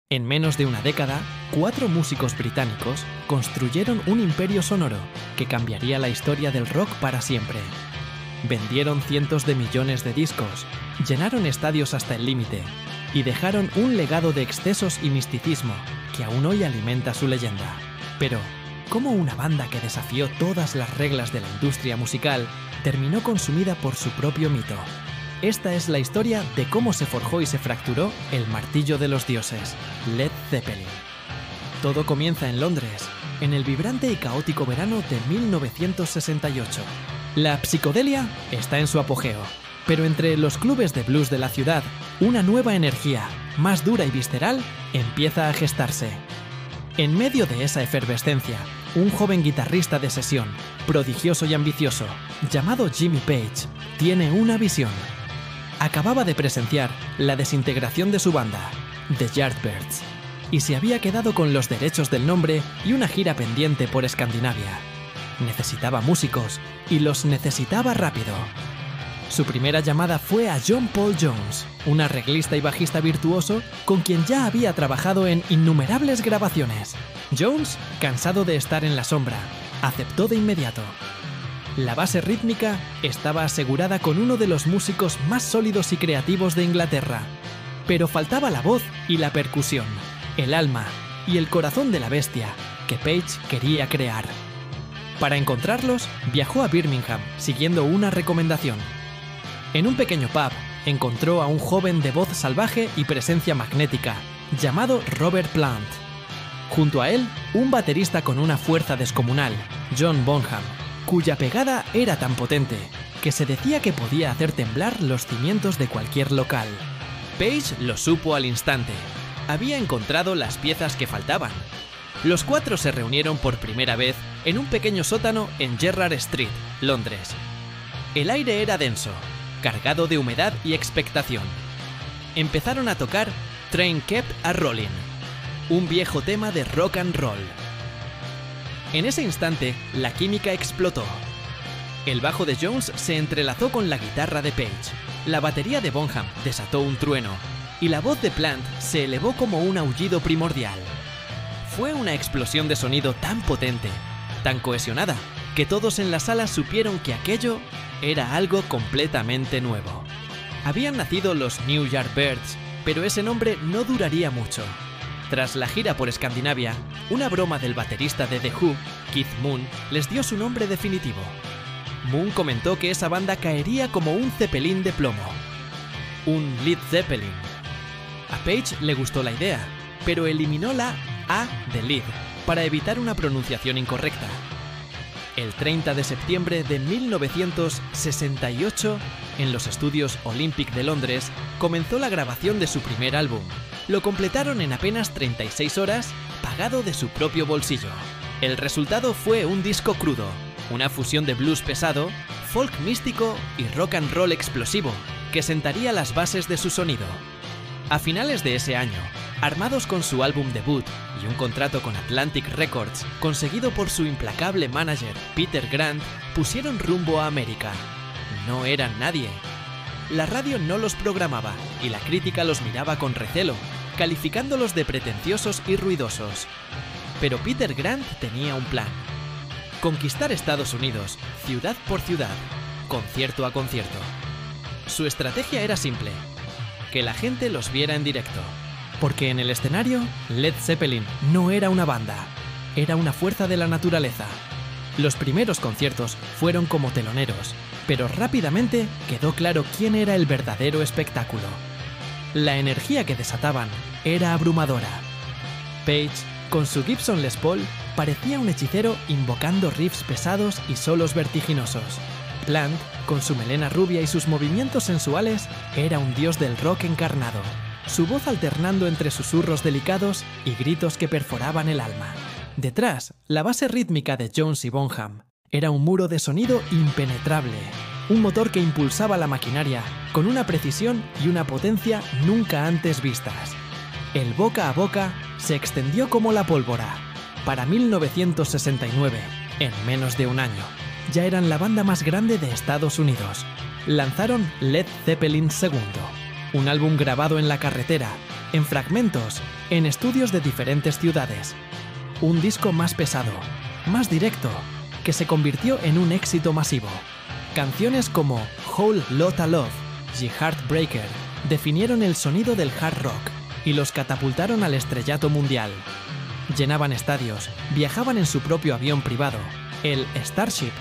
En menos de una década, 4 músicos británicos construyeron un imperio sonoro que cambiaría la historia del rock para siempre. Vendieron cientos de millones de discos, llenaron estadios hasta el límite y dejaron un legado de excesos y misticismo que aún hoy alimenta su leyenda. Pero, ¿cómo una banda que desafió todas las reglas de la industria musical terminó consumida por su propio mito? Esta es la historia de cómo se forjó y se fracturó el martillo de los dioses, Led Zeppelin. Todo comienza en Londres, en el vibrante y caótico verano de 1968. La psicodelia está en su apogeo, pero entre los clubes de blues de la ciudad, una nueva energía, más dura y visceral, empieza a gestarse. En medio de esa efervescencia, un joven guitarrista de sesión, prodigioso y ambicioso, llamado Jimmy Page, tiene una visión. Acababa de presenciar la desintegración de su banda, The Yardbirds, y se había quedado con los derechos del nombre y una gira pendiente por Escandinavia. Necesitaba músicos, y los necesitaba rápido. Su primera llamada fue a John Paul Jones, un arreglista y bajista virtuoso con quien ya había trabajado en innumerables grabaciones. Jones, cansado de estar en la sombra, aceptó de inmediato. La base rítmica estaba asegurada con uno de los músicos más sólidos y creativos de Inglaterra, pero faltaba la voz y la percusión, el alma y el corazón de la bestia que Page quería crear. Para encontrarlos, viajó a Birmingham siguiendo una recomendación. En un pequeño pub, encontró a un joven de voz salvaje y presencia magnética, llamado Robert Plant. Junto a él, un baterista con una fuerza descomunal, John Bonham, cuya pegada era tan potente que se decía que podía hacer temblar los cimientos de cualquier local. Page lo supo al instante. Había encontrado las piezas que faltaban. Los 4 se reunieron por primera vez en un pequeño sótano en Gerrard Street, Londres. El aire era denso, cargado de humedad y expectación. Empezaron a tocar Train Kept a Rollin', un viejo tema de rock and roll. En ese instante, la química explotó. El bajo de Jones se entrelazó con la guitarra de Page, la batería de Bonham desató un trueno, y la voz de Plant se elevó como un aullido primordial. Fue una explosión de sonido tan potente, tan cohesionada, que todos en la sala supieron que aquello era algo completamente nuevo. Habían nacido los New Yardbirds, pero ese nombre no duraría mucho. Tras la gira por Escandinavia, una broma del baterista de The Who, Keith Moon, les dio su nombre definitivo. Moon comentó que esa banda caería como un Zeppelin de plomo. Un Led Zeppelin. A Page le gustó la idea, pero eliminó la A de Led para evitar una pronunciación incorrecta. El 30 de septiembre de 1968, en los estudios Olympic de Londres, comenzó la grabación de su primer álbum. Lo completaron en apenas 36 horas, pagado de su propio bolsillo. El resultado fue un disco crudo, una fusión de blues pesado, folk místico y rock and roll explosivo, que sentaría las bases de su sonido. A finales de ese año, armados con su álbum debut y un contrato con Atlantic Records, conseguido por su implacable manager Peter Grant, pusieron rumbo a América. No eran nadie. La radio no los programaba y la crítica los miraba con recelo, calificándolos de pretenciosos y ruidosos. Pero Peter Grant tenía un plan: conquistar Estados Unidos, ciudad por ciudad, concierto a concierto. Su estrategia era simple: que la gente los viera en directo. Porque en el escenario, Led Zeppelin no era una banda, era una fuerza de la naturaleza. Los primeros conciertos fueron como teloneros, pero rápidamente quedó claro quién era el verdadero espectáculo. La energía que desataban era abrumadora. Page, con su Gibson Les Paul, parecía un hechicero invocando riffs pesados y solos vertiginosos. Plant, con su melena rubia y sus movimientos sensuales, era un dios del rock encarnado, su voz alternando entre susurros delicados y gritos que perforaban el alma. Detrás, la base rítmica de Jones y Bonham era un muro de sonido impenetrable, un motor que impulsaba la maquinaria con una precisión y una potencia nunca antes vistas. El boca a boca se extendió como la pólvora. Para 1969, en menos de un año, ya eran la banda más grande de Estados Unidos. Lanzaron Led Zeppelin II, un álbum grabado en la carretera, en fragmentos, en estudios de diferentes ciudades. Un disco más pesado, más directo, que se convirtió en un éxito masivo. Canciones como Whole Lotta Love y Heartbreaker definieron el sonido del hard rock y los catapultaron al estrellato mundial. Llenaban estadios, viajaban en su propio avión privado, el Starship,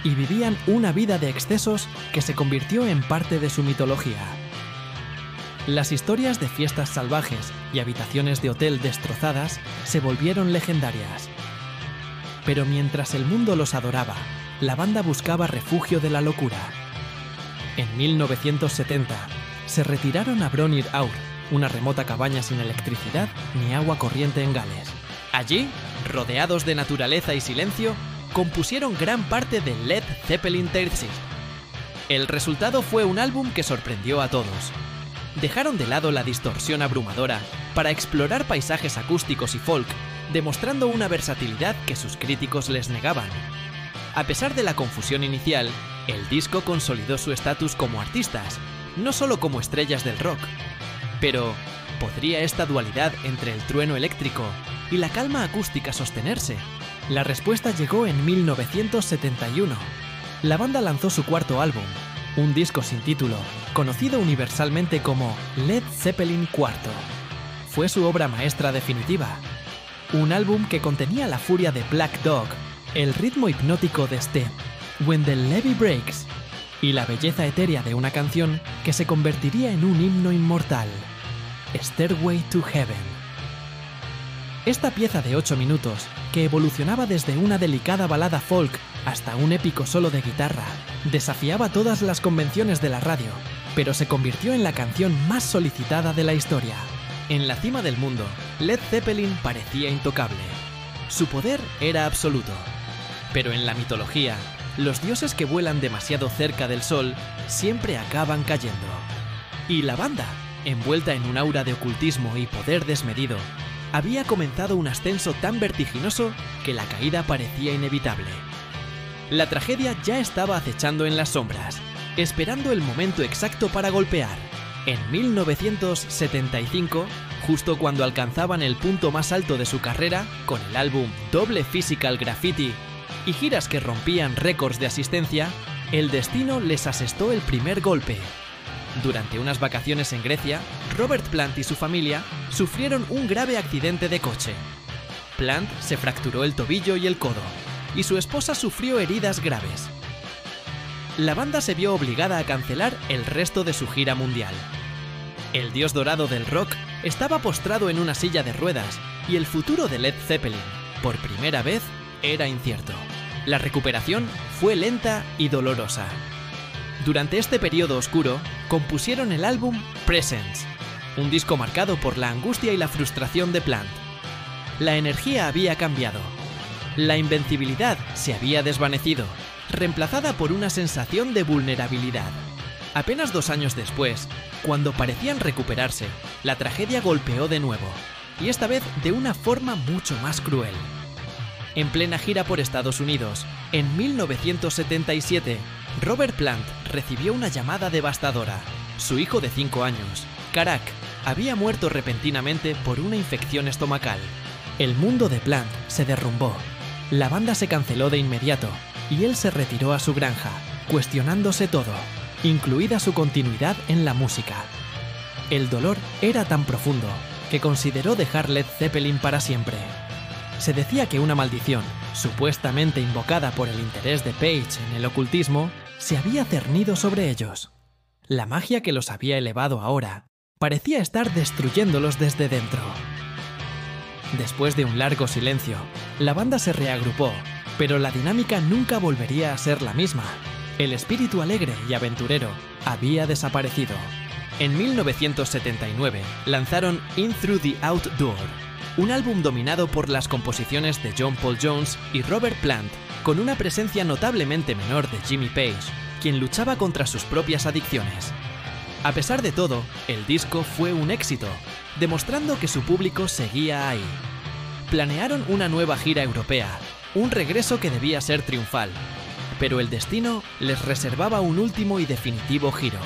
y vivían una vida de excesos que se convirtió en parte de su mitología. Las historias de fiestas salvajes y habitaciones de hotel destrozadas se volvieron legendarias. Pero mientras el mundo los adoraba, la banda buscaba refugio de la locura. En 1970, se retiraron a Bron-Yr Aur, una remota cabaña sin electricidad ni agua corriente en Gales. Allí, rodeados de naturaleza y silencio, compusieron gran parte de Led Zeppelin III. El resultado fue un álbum que sorprendió a todos. Dejaron de lado la distorsión abrumadora para explorar paisajes acústicos y folk, demostrando una versatilidad que sus críticos les negaban. A pesar de la confusión inicial, el disco consolidó su estatus como artistas, no solo como estrellas del rock. Pero, ¿podría esta dualidad entre el trueno eléctrico y la calma acústica sostenerse? La respuesta llegó en 1971. La banda lanzó su cuarto álbum, un disco sin título, conocido universalmente como Led Zeppelin IV. Fue su obra maestra definitiva. Un álbum que contenía la furia de Black Dog, el ritmo hipnótico de Ste, When the Levee Breaks, y la belleza etérea de una canción que se convertiría en un himno inmortal, Stairway to Heaven. Esta pieza de 8 minutos, que evolucionaba desde una delicada balada folk hasta un épico solo de guitarra, desafiaba todas las convenciones de la radio, pero se convirtió en la canción más solicitada de la historia. En la cima del mundo, Led Zeppelin parecía intocable. Su poder era absoluto. Pero en la mitología, los dioses que vuelan demasiado cerca del sol siempre acaban cayendo. Y la banda, envuelta en un aura de ocultismo y poder desmedido, había comenzado un ascenso tan vertiginoso que la caída parecía inevitable. La tragedia ya estaba acechando en las sombras, esperando el momento exacto para golpear. En 1975, justo cuando alcanzaban el punto más alto de su carrera, con el álbum Double Physical Graffiti y giras que rompían récords de asistencia, el destino les asestó el primer golpe. Durante unas vacaciones en Grecia, Robert Plant y su familia sufrieron un grave accidente de coche. Plant se fracturó el tobillo y el codo, y su esposa sufrió heridas graves. La banda se vio obligada a cancelar el resto de su gira mundial. El dios dorado del rock estaba postrado en una silla de ruedas, y el futuro de Led Zeppelin, por primera vez, era incierto. La recuperación fue lenta y dolorosa. Durante este periodo oscuro, compusieron el álbum Presence, un disco marcado por la angustia y la frustración de Plant. La energía había cambiado. La invencibilidad se había desvanecido, reemplazada por una sensación de vulnerabilidad. Apenas 2 años después, cuando parecían recuperarse, la tragedia golpeó de nuevo, y esta vez de una forma mucho más cruel. En plena gira por Estados Unidos, en 1977, Robert Plant recibió una llamada devastadora. Su hijo de 5 años, Karak, había muerto repentinamente por una infección estomacal. El mundo de Plant se derrumbó. La banda se canceló de inmediato y él se retiró a su granja, cuestionándose todo, incluida su continuidad en la música. El dolor era tan profundo que consideró dejar Led Zeppelin para siempre. Se decía que una maldición, supuestamente invocada por el interés de Page en el ocultismo, se había cernido sobre ellos. La magia que los había elevado ahora parecía estar destruyéndolos desde dentro. Después de un largo silencio, la banda se reagrupó, pero la dinámica nunca volvería a ser la misma. El espíritu alegre y aventurero había desaparecido. En 1979 lanzaron In Through the Outdoor, un álbum dominado por las composiciones de John Paul Jones y Robert Plant, con una presencia notablemente menor de Jimmy Page, quien luchaba contra sus propias adicciones. A pesar de todo, el disco fue un éxito, demostrando que su público seguía ahí. Planearon una nueva gira europea, un regreso que debía ser triunfal, pero el destino les reservaba un último y definitivo giro.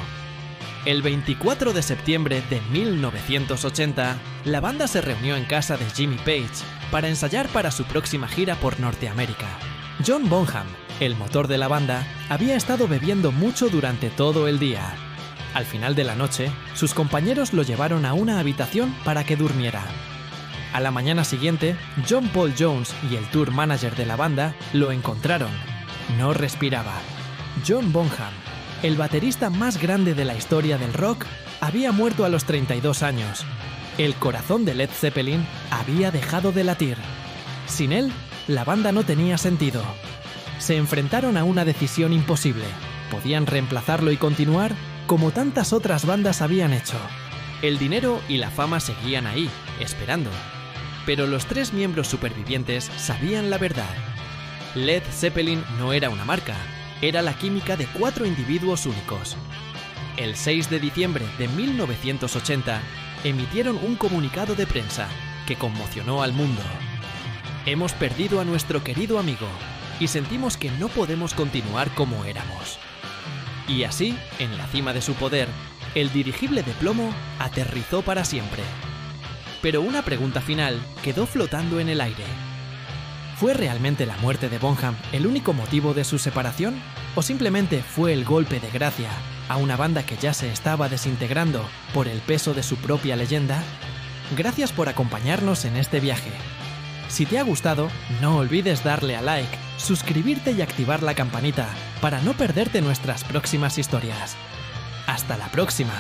El 24 de septiembre de 1980, la banda se reunió en casa de Jimmy Page para ensayar para su próxima gira por Norteamérica. John Bonham, el motor de la banda, había estado bebiendo mucho durante todo el día. Al final de la noche, sus compañeros lo llevaron a una habitación para que durmiera. A la mañana siguiente, John Paul Jones y el tour manager de la banda lo encontraron. No respiraba. John Bonham, el baterista más grande de la historia del rock, había muerto a los 32 años. El corazón de Led Zeppelin había dejado de latir. Sin él, la banda no tenía sentido. Se enfrentaron a una decisión imposible. Podían reemplazarlo y continuar como tantas otras bandas habían hecho. El dinero y la fama seguían ahí, esperando. Pero los tres miembros supervivientes sabían la verdad. Led Zeppelin no era una marca, era la química de 4 individuos únicos. El 6 de diciembre de 1980, emitieron un comunicado de prensa que conmocionó al mundo. Hemos perdido a nuestro querido amigo y sentimos que no podemos continuar como éramos. Y así, en la cima de su poder, el dirigible de plomo aterrizó para siempre. Pero una pregunta final quedó flotando en el aire. ¿Fue realmente la muerte de Bonham el único motivo de su separación? ¿O simplemente fue el golpe de gracia a una banda que ya se estaba desintegrando por el peso de su propia leyenda? Gracias por acompañarnos en este viaje. Si te ha gustado, no olvides darle a like, suscribirte y activar la campanita para no perderte nuestras próximas historias. ¡Hasta la próxima!